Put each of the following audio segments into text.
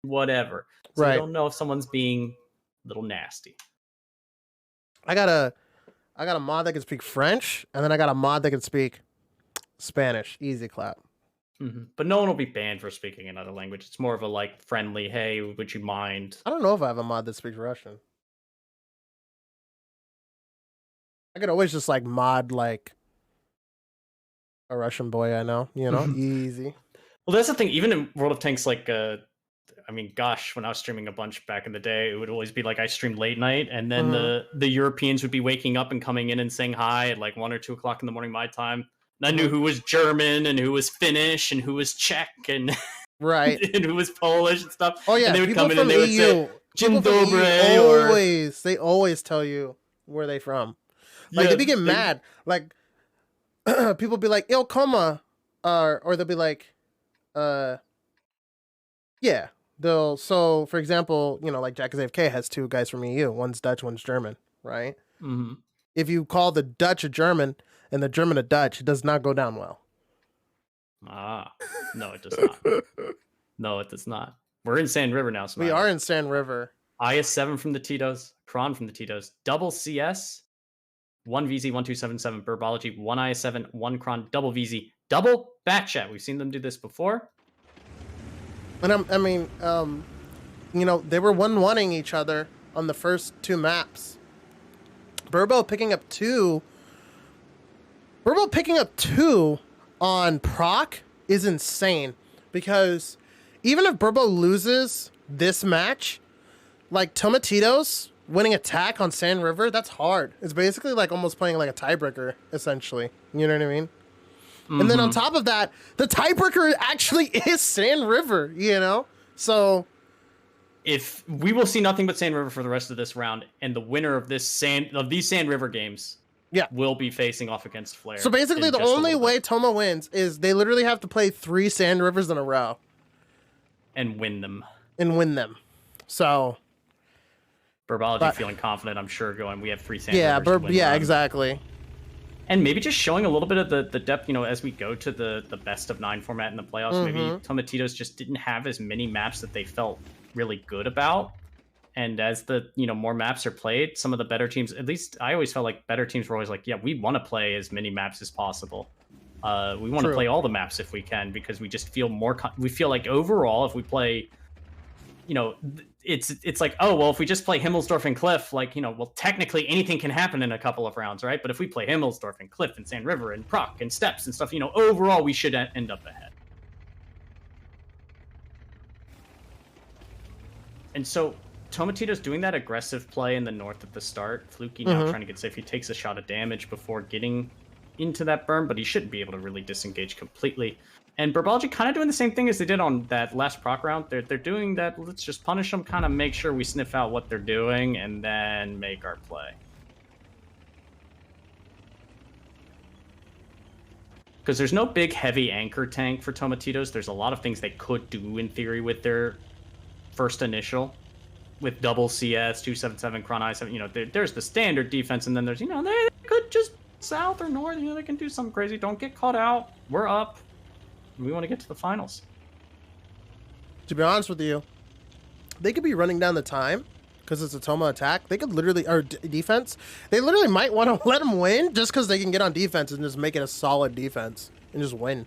whatever. So you don't know if someone's being a little nasty. I got a mod that can speak French, and then I got a mod that can speak Spanish. Easy clap. But no one will be banned for speaking another language. It's more of a like friendly, hey, would you mind? I don't know if I have a mod that speaks Russian. I could always just like mod like a Russian boy I know, easy. Well, that's the thing. Even in World of Tanks, like, I mean, gosh, when I was streaming a bunch back in the day, it would always be like I streamed late night, and then the Europeans would be waking up and coming in and saying hi at like 1 or 2 o'clock in the morning my time. And I knew who was German and who was Finnish and who was Czech and and who was Polish and stuff. Oh yeah, and they would come in and they would say Dzień dobry. They always tell you where they from. Like they get mad. Like people be like Il Coma, or they'll be like, yeah. So for example, like Jack is AFK has 2 guys from EU. One's Dutch, one's German, right? If you call the Dutch a German and the German a Dutch, it does not go down well. No, it does not. No, it does not. We're in Sand River now. We are in Sand River. IS-7 from the Tito's, Kron from the Tito's, double CS, 1 VZ, 1277 Burbology, 1 IS-7, 1 Kron, double VZ, double back chat. We've seen them do this before. And they were 1-1ing each other on the first 2 maps. Burbo picking up 2 on proc is insane, because even if Burbo loses this match, like Tomatitos winning attack on Sand River, that's hard. It's basically like almost playing like a tiebreaker, essentially. You know what I mean? And then on top of that, the tiebreaker actually is Sand River, So if we will see nothing but Sand River for the rest of this round, and the winner of these Sand River games will be facing off against Flare. So basically the only way Toma wins is they literally have to play 3 Sand Rivers in a row. And win them. So Burbology feeling confident, I'm sure, going, we have 3 Sand Rivers. Yeah, exactly. And maybe just showing a little bit of the depth, as we go to the best of 9 format in the playoffs. Maybe Tomatitos just didn't have as many maps that they felt really good about. And as the more maps are played, some of the better teams, at least I always felt like better teams were always like, yeah, we want to play as many maps as possible. We want to play all the maps if we can, because we just feel we feel like overall, if we play, it's like, oh, well, if we just play Himmelsdorf and Cliff, like, well, technically anything can happen in a couple of rounds, right? But if we play Himmelsdorf and Cliff and Sand River and Proc and Steps and stuff, overall we should end up ahead. And so Tomatito's doing that aggressive play in the north at the start. Fluky now trying to get safe. He takes a shot of damage before getting into that burn, but he shouldn't be able to really disengage completely. And Burbology kind of doing the same thing as they did on that last proc round. They're doing that, let's just punish them, kind of make sure we sniff out what they're doing, and then make our play. Because there's no big, heavy anchor tank for Tomatitos. There's a lot of things they could do, in theory, with their first initial. With double CS, 277, Kron I7, there's the standard defense, and then there's, they could just south or north, they can do something crazy. Don't get caught out. We're up. We want to get to the finals. To be honest with you, they could be running down the time because it's a Toma attack. They could literally, or defense, they literally might want to let them win just because they can get on defense and just make it a solid defense and just win.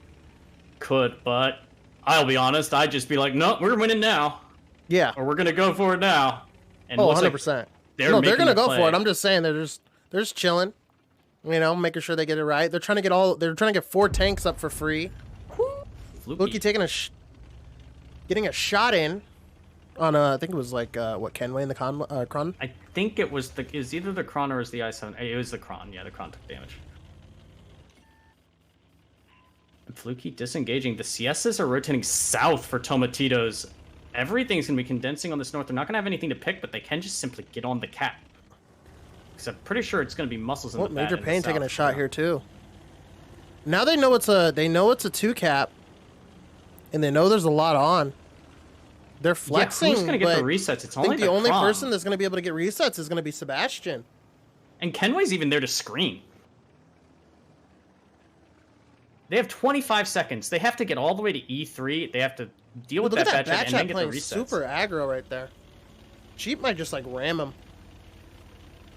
Could, but I'll be honest, I'd just be like, no, we're winning now. Yeah. Or we're going to go for it now. And 100%. Like they're going to go for it. I'm just saying they're just chilling, making sure they get it right. They're trying to get 4 tanks up for free. Fluky taking getting a shot in on I think it was like Kenway in the Kron. I think it was either the Kron or was the I7. It was the Kron. Yeah, the Kron took damage. And Fluky disengaging. The CSs are rotating south for Tomatitos. Everything's gonna be condensing on this north. They're not gonna have anything to pick, but they can just simply get on the cap. Because I'm pretty sure it's gonna be muscles in the back. Major Pain taking a shot here too. Now they know it's a 2 cap. And they know there's a lot on. They're flexing. Yeah, who's going to get the resets? It's only the only person that's going to be able to get resets is going to be Sebastian. And Kenway's even there to screen. They have 25 seconds. They have to get all the way to E3. They have to deal with Look that at that bad chat and then get the playing resets. super aggro right there. Sheep might just like ram him.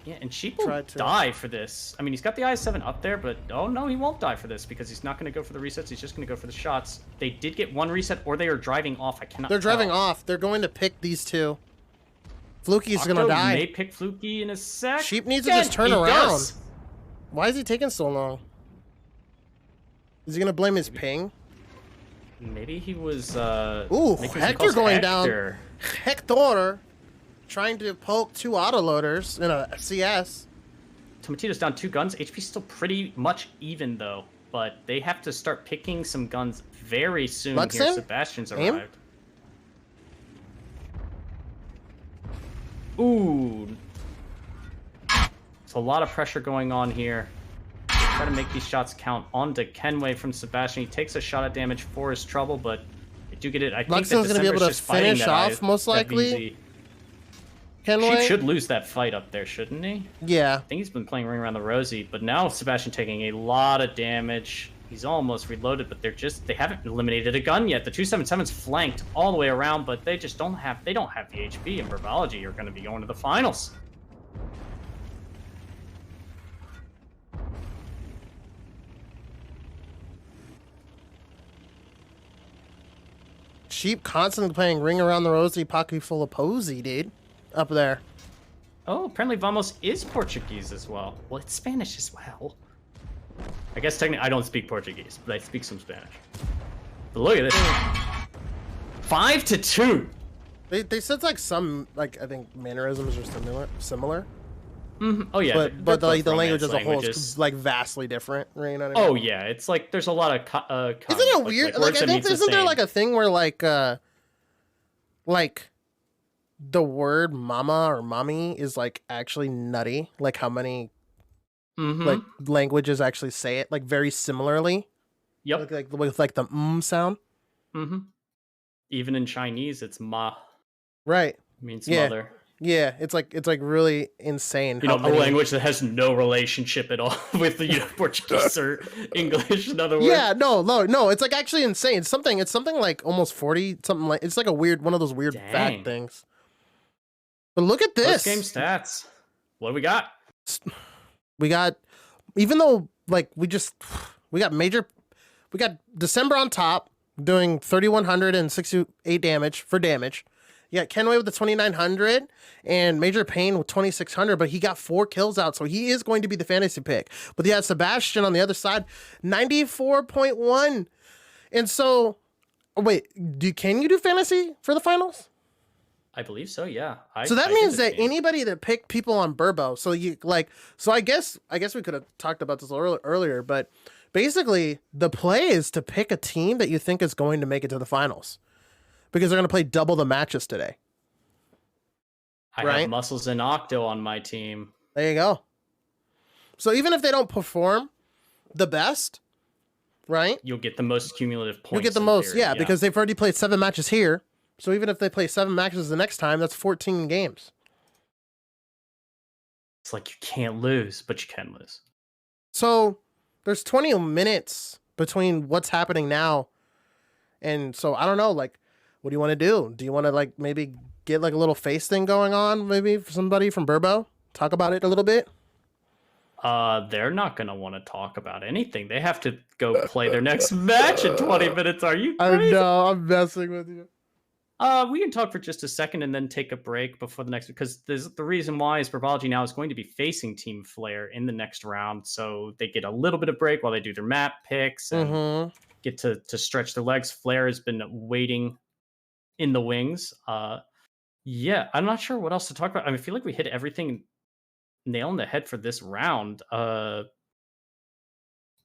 Yeah, and Sheep will die for this. I mean, he's got the i7 up there, but oh no, he won't die for this because he's not going to go for the resets. He's just going to go for the shots. They did get one reset, or they are driving off. I cannot. They're driving off. They're going to pick these two. Fluky's going to die. May pick Fluky in a sec. Sheep needs to just turn around. Why is he taking so long? Is he going to blame his ping? Maybe he was. Ooh, Hector going down. Hector. Trying to poke two autoloaders in a CS. Tomatito's down 2 guns. HP's still pretty much even, though. But they have to start picking some guns very soon. Luxon? Here, Sebastian's arrived. Ooh. It's a lot of pressure going on here. Try to make these shots count onto Kenway from Sebastian. He takes a shot at damage for his trouble, but they do get it. I think Luxon's going to be able to finish off, most likely. Sheep should lose that fight up there, shouldn't he? Yeah. I think he's been playing Ring Around the Rosie, but now Sebastian taking a lot of damage. He's almost reloaded, but they haven't eliminated a gun yet. The 277's flanked all the way around, but they just don't have the HP, and Burbology are going to be going to the finals. Sheep constantly playing Ring Around the Rosie, pocket full of posy, dude. Up there. Oh, apparently Vamos is Portuguese as well. Well, it's Spanish as well. I guess technically I don't speak Portuguese, but I speak some Spanish. But look at this. 5-2. They said like some, like, I think mannerisms are similar. Mm-hmm. Oh yeah, but the language as a whole is like vastly different. Right? You know what I mean? Oh yeah, it's like there's a lot of. Isn't it weird? Like I think isn't there like a thing where like the word mama or mommy is like actually nutty? Like how many like languages actually say it like very similarly? Yep. Like with like the sound. Mm-hmm. Even in Chinese, it's ma. Right. It means mother. Yeah, it's like really insane. You know, a language that has no relationship at all with the Portuguese or English. In other words. Yeah, no. It's like actually insane. It's something like almost 40. Something like it's like a weird one of those weird fact things. But look at this. Game stats. What do we got? We got, even though like we got December on top doing 3,168 damage for damage. You got Kenway with the 2,900 and Major Pain with 2,600, but he got 4 kills out, so he is going to be the fantasy pick. But you had Sebastian on the other side, 94.1. And so, wait, can you do fantasy for the finals? I believe so, yeah. So that means that anybody that picked people on Burbo, so I guess we could have talked about this earlier, but basically the play is to pick a team that you think is going to make it to the finals. Because they're going to play double the matches today. I have Muscles and Octo on my team. There you go. So even if they don't perform the best, right? You'll get the most cumulative points. You'll get the most, yeah, because they've already played 7 matches here. So even if they play 7 matches the next time, that's 14 games. It's like you can't lose, but you can lose. So there's 20 minutes between what's happening now. And so I don't know, like, what do you want to do? Do you want to like maybe get like a little face thing going on? Maybe for somebody from Burbo? Talk about it a little bit? They're not going to want to talk about anything. They have to go play their next match in 20 minutes. Are you crazy? I know, I'm messing with you. We can talk for just a second and then take a break before the next, because the reason why is Burbology now is going to be facing Team Flare in the next round, so they get a little bit of break while they do their map picks and get to stretch their legs. Flare has been waiting in the wings. Yeah, I'm not sure what else to talk about. I mean, I feel like we hit everything nail in the head for this round.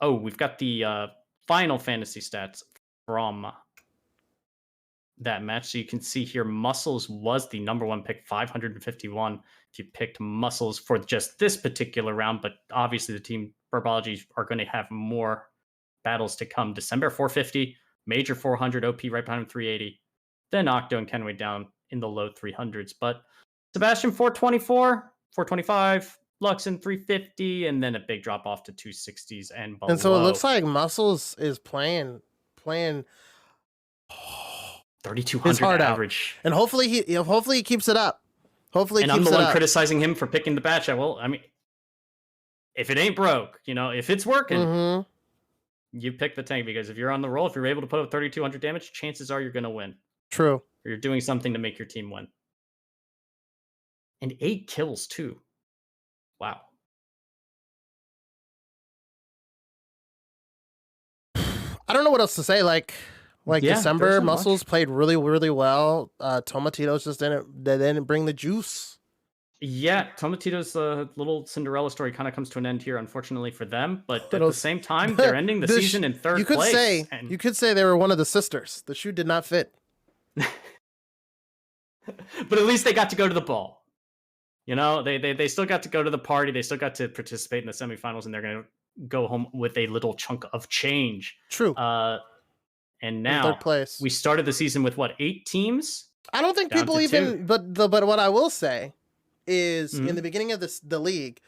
We've got the Final Fantasy stats from that match. So you can see here, Muscles was the number 1 pick, 551. If you picked Muscles for just this particular round, but obviously the team Burbology are going to have more battles to come. December 450, Major 400, OP right behind him 380. Then Octo and Kenway down in the low 300s. But Sebastian 424, 425, Luxon 350, and then a big drop off to 260s and below. And so it looks like Muscles is playing 3,200 average. And hopefully he keeps it up. Hopefully, and I'm the one criticizing him for picking the batch. Well, I mean, if it ain't broke, if it's working, you pick the tank, because if you're on the roll, if you're able to put up 3,200 damage, chances are you're going to win. True. Or you're doing something to make your team win. And 8 kills too. Wow. I don't know what else to say. Like December, Muscles played really, really well. Tomatitos just didn't bring the juice. Yeah, Tomatito's little Cinderella story kind of comes to an end here, unfortunately for them. But at the same time, they're ending the season in third place. You could say they were one of the sisters. The shoe did not fit. But at least they got to go to the ball. They still got to go to the party. They still got to participate in the semifinals, and they're going to go home with a little chunk of change. True. And now we started the season with 8 teams? I don't think people even. But what I will say is, in the beginning of the league,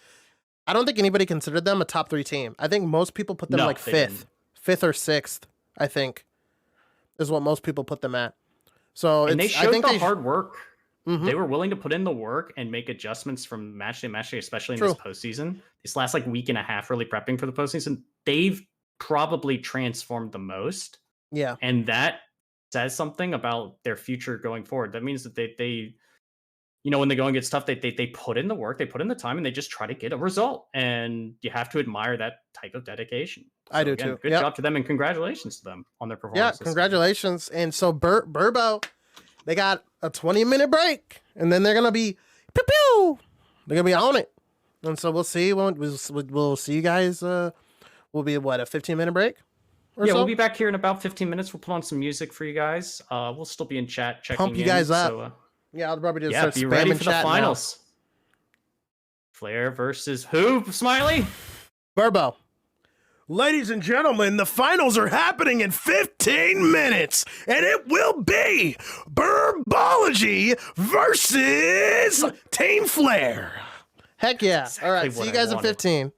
I don't think anybody considered them a top 3 team. I think most people put them fifth or sixth. I think is what most people put them at. So they showed the hard work. They were willing to put in the work and make adjustments from match to match, especially in this postseason. This last week and a half, really prepping for the postseason, they've probably transformed the most. Yeah, and that says something about their future going forward. That means that they when the going gets tough, they put in the work, they put in the time, and they just try to get a result. And you have to admire that type of dedication. So I do too. Good job to them, and congratulations to them on their performance. Yeah, congratulations. And so Burbo, they got a 20-minute break, and then they're gonna be pew. They're gonna be on it. And so we'll see. We'll see you guys. We'll be a 15-minute break. We'll be back here in about 15 minutes. We'll put on some music for you guys. We'll still be in chat checking Pump you guys up. So, I'll probably just start be ready for the finals. Now. Flair versus who, Smiley? Burbo. Ladies and gentlemen, the finals are happening in 15 minutes, and it will be Burbology versus Team Flair. Heck yeah. All right, see you guys in 15.